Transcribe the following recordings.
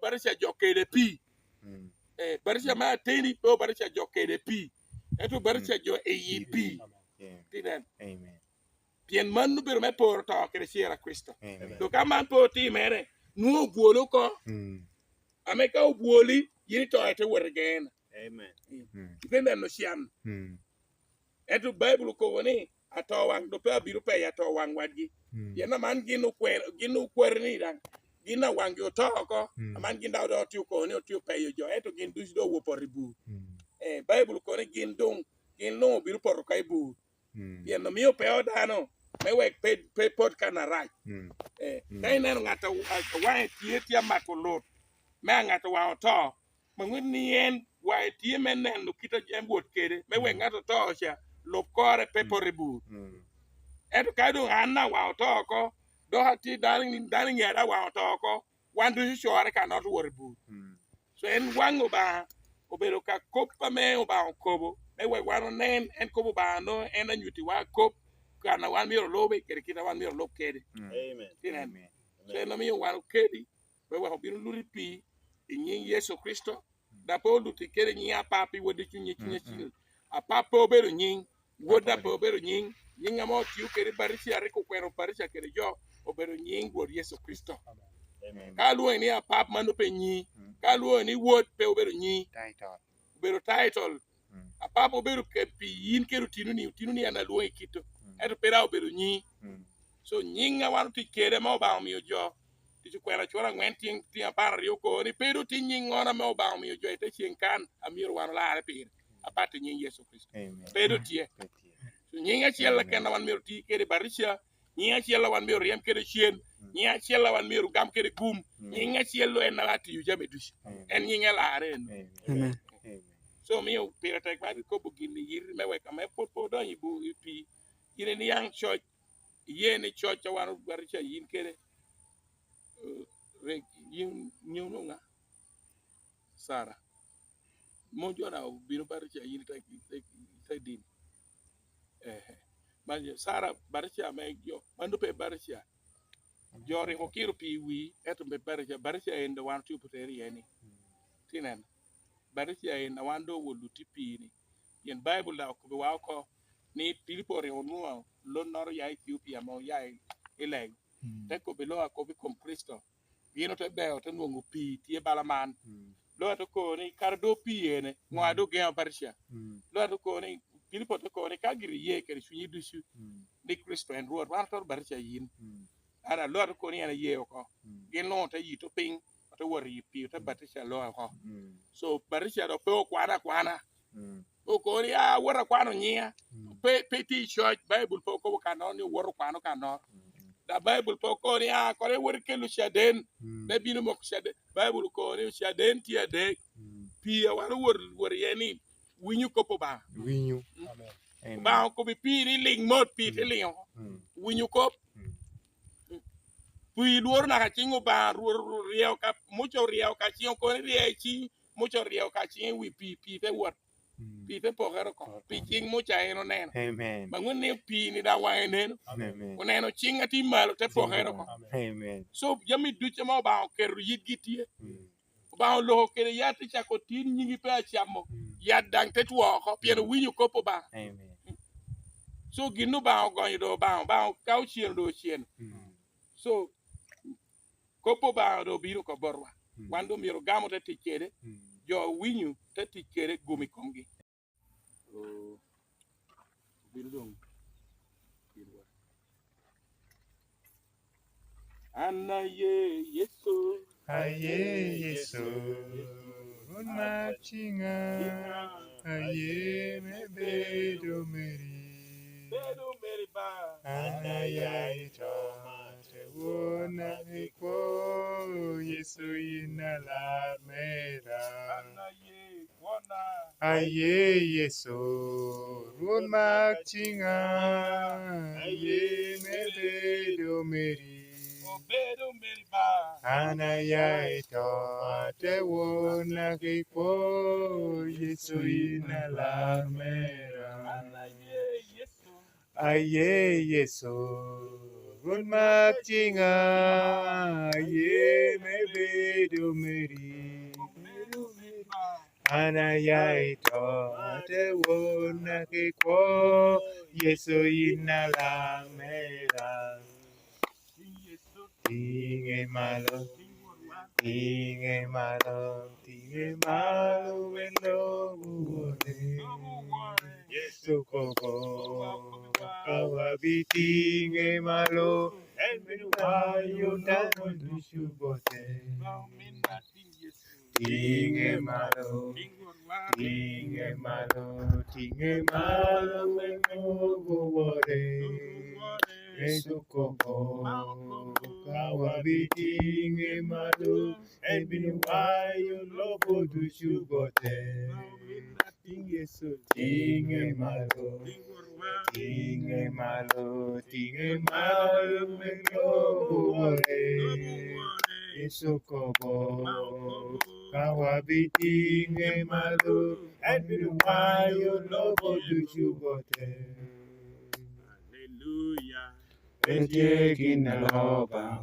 barisha jokede pi barisha ma teni po barisha jokede pi eto barisha jo e pi tinan Amen. pien manu biro me por to crescere a Cristo do kaman po ti mere nu buolo ko ameka ubuoli yini to ete wergen Amen. depende no siam eto bible ko woni ato wang do pe biro pe ya to wang wadgi yana man ginu kwer ni dan gina wang yo to ko man ginda do ti ko ni ti pe yo eto gin dus do wo poribu bible ko ni gin dong gin no biro por kai bu yen no mio pe odano me we pe pot kana right kai nen ngata wa tie tia makolot me ngata wa to mangun ni en wa tie men nen no kita jembot kede me we ngata to sha lo kore pe poribu eto kai do anna wa to ko do hati darling yada wa to ko wan do shore cannot woribu so en wango ba obero ka kopa me oba kobo me we wano nen en kobo ba no en anyuti wa kop kana wan miro lobe kere kita wan miro lobe kede Amen. so en mi wan kedi we wa biro luri pi inyi Yesu Kristo da po luti kere nyi apapi wodi chunye a papo obero nyi woda po obero nyi amo tiu kere barisi ariko kwero barisi kere jo obero nyi god Yesu Kristo ka luo ni apap manu pe nyi ka luo ni wod pe obero nyi title apap obero ke pi yin keru tinuni ana luo ikito eto pera obero nyi so nyinga wan ti kere ma ba mi jo ti kwera chora ngwen ti apar yo ko ni pero ti nyingona ma ba mi jo te chinkan amir wan la re pir apati nyi Yesu Kristo pero tie so nyinga chiela ken wan mir ti kere barisha nyinga chiela wan mir riem kere chien nyinga chiela wan mir gam kere gum nyinga chielo en la ti jame dus en nyinga la re Amen. so mi o pira tek ba ko bugin ni yir me we ka me po do yi bu pi ine ni yang church yene church wan barisha yin kere re yin nyuno nga Sara mo jona biro barisha yin ta din ma Sara barisha me yo mando pe barisha jori ko kiro pi wi eto be barisha en the one two poteri yani tinan barisha en the one do woluti pi ni yen bible da ko wa ko ni pilipo re onu lo nor ya Ethiopia mo ya ele te ko be lo ko bi kom Kristo yino te be o te ngongu pi tie balaman lo to ko ni kardo pi ene ngado ge barisha lo to ko ni pilipo to ko ni kagiri ye kere sunyi dusu ni Kristo en ruot wan to barisha yin ara lo ko ni ana ye ko gen no te yito ping to wori pi to barisha lo ko so barisha do pe kwana o ko ni a wora kwano nyia pe ti church bible po ko kano ni woro kwano kano da bible po ko ni a ko re wor kelu shaden be binu mo shaden bible ko ni shaden ti ade pi a wor yeni winyu ko po ba Winyu. ba ko bi pi ni ling mot pi te ling winyu ko pi luor na ka chingo ba riel ka mucho riel ka chingo ko ni riel chi mucho riel ka chingo wi pi te wor pi te po ko pi ching mucha eno neno Amen. mangun ni pi ni da wa neno Amen. ko neno chinga ti malo te po ko Amen. so yami duche ma ba ke yigitie ba lo ke ya ti cha ko tin nyingi pe chamo ya dang te tuo ko pien winyu ko po ba Amen. so ginu ba go do ba ka chien do chien so ko po ba do biru ko borwa wando miro gamo te tikere jo winyu te tikere gumi kongi o biru dong biru anna ye yeso Aye Yesu. Una chinga. Aye me bedo meri. bedo meriba Anaya ito. Te wona iko. Yesu inala mera. anna ye wona Aye Yesu. Una chinga. Aye me bedo meri. o bedo meriba Anaya ito te wona kiko Yesu inalamera. anna ye yeso Aye Yesu Run Machinga, ye me bedo meri. Anayai to te wona ke ko Yeso ina la mera. Tinge malo, wendo buore. Yeso koko, kawabi tinge malo, ayo tango dushubote. Tinge malo, wendo buore. Yeso koko, kawabi tinge malo, ayo lobo dushubote. Tinge malo, wendo buore. Yeso koko, kawabi tinge malo, ayo lobo dushubote. Hallelujah. Petie kinaloba,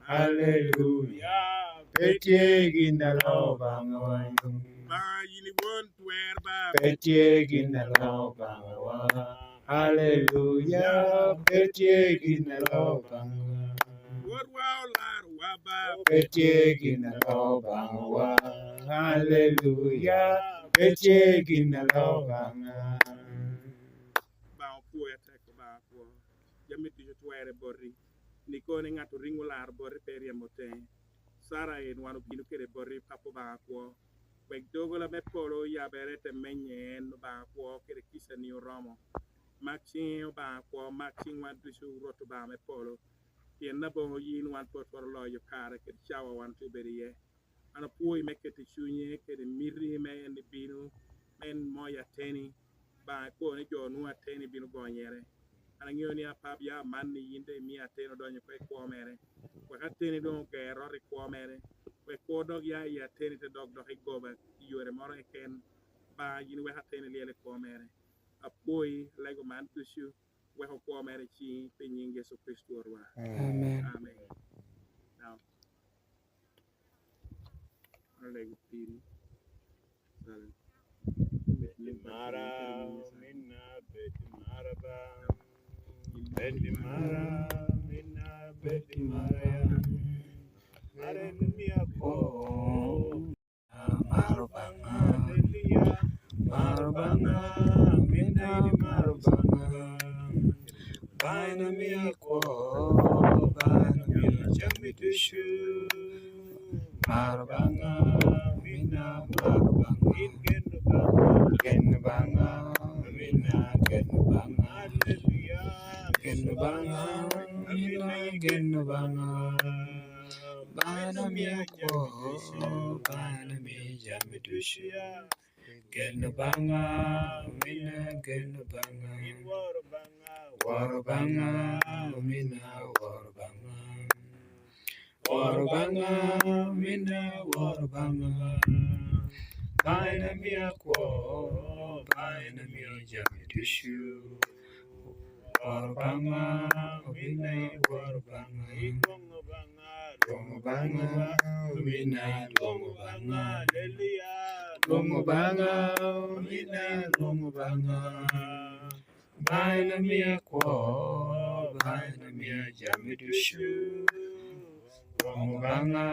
hallelujah. Petie kinaloba, Ba yini won tuer ba. petie kinaloba, hallelujah. Petie kinaloba, Wor wow lar wa ba. petie kinaloba, hallelujah. Petie kinaloba. Ba po ya tek ba po. Jamit yo tuere borri. Niko ne ngato ringo lar borri per ya moten. Sara en wanu binu kere borri papo ba po. Wek dogo la me polo ya berete menyen ba po kere kisa ni romo. Maxin ba po maxin wan bisu roto ba me polo. Yen na bo yin wan pot for lo yo kare ke chawa wan tu beriye. Ana puoi mekete chunye kere miri me en binu men moya teni ba ko ne jo nu ateni binu gonyere. Ana ngio ni apab ya manni yinde mi ateno donyo kwe kwa mere. Kwa ateni don ke errori kwa mere. Kwe kwa dog ya ateni te dog do goba yore moro eken ba yin we ateni liele kwa mere. Apoi lego man tushu we ho kwa mere chi pe nyingi Yesu Kristo orwa. Amen. Amen. Now, lego piri. Sorry. Mara, minna, beti maraba. Beti mara, minna, beti maraya. Hallelujah, oh. Marubanga, hallelujah. Marubanga, minna, marubanga. Baina miyako, baina miyajamitushu. Marubanga, minna, marubanga. Genubanga, minna, genubanga. Hallelujah. Genubanga, minna, genubanga. Baina miyako, baina miyajamitushu. Genubanga, minna, genubanga. Warubanga, mina, warubanga. Warubanga, mina, warubanga. Baina miyako, baina miyajamitushu. Warubanga, mina, warubanga. Lomubanga, mina, lomubanga. Lomubanga, mina, lomubanga. Baina miyako, baina miyajamitushu. Lomubanga,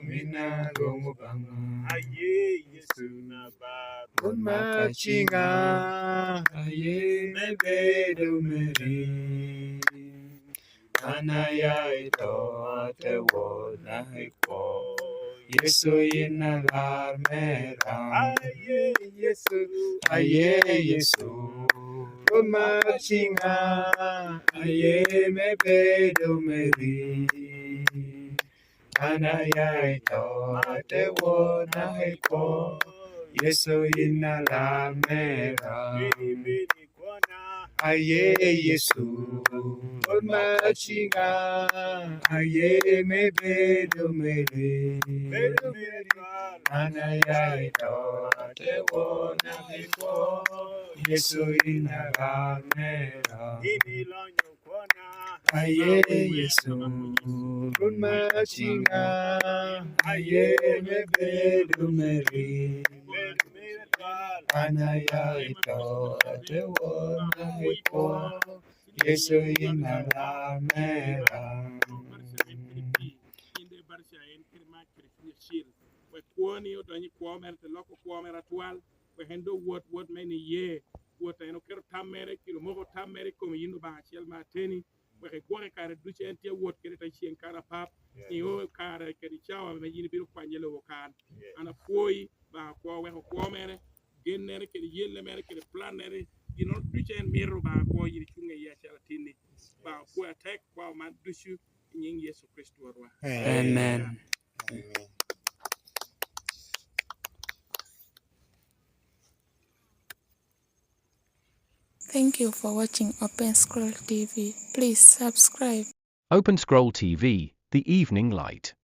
mina, lomubanga. Aye, Yesu naba. Kunmachinga, aye, mebedo meri. Anaya ito ate wona hiko. Yesu ina larmera. Aye, Yesu, aye, Yesu. Kumachinga, aye, mebedo meri. Anaya ito ate wona hiko. Yesu ina larmera. Aye, Yesu. Kumachinga, aye, mebedo meri. Anaya ito ate wona hiko. Yesu ina larmera. aye Yesu kunmachinga aye mebedu meri anaya ito tewona iko Yesu inala mera inde barcia en kirma kirfishil we kuoni odonyi kuomer te loko kuomer atwal we hendo wot many ye wot eno ker tamere kilo moko tamere kom yindu ba chiel mateni we ke gore kare duche entie wot kere ta chien kara pap ni o kare kedi chawa me yini biru kwanyele wo kan ana foi ba ko we ko kuomere gennere kedi yelle mere kedi planere dino duche en miro ba ko yini chunge ya chala tini ba ko attack kwa man duchu in Yesu Kristo warwa. Amen. Thank you for watching Open Scroll TV. Please subscribe. Open Scroll TV, The Evening Light.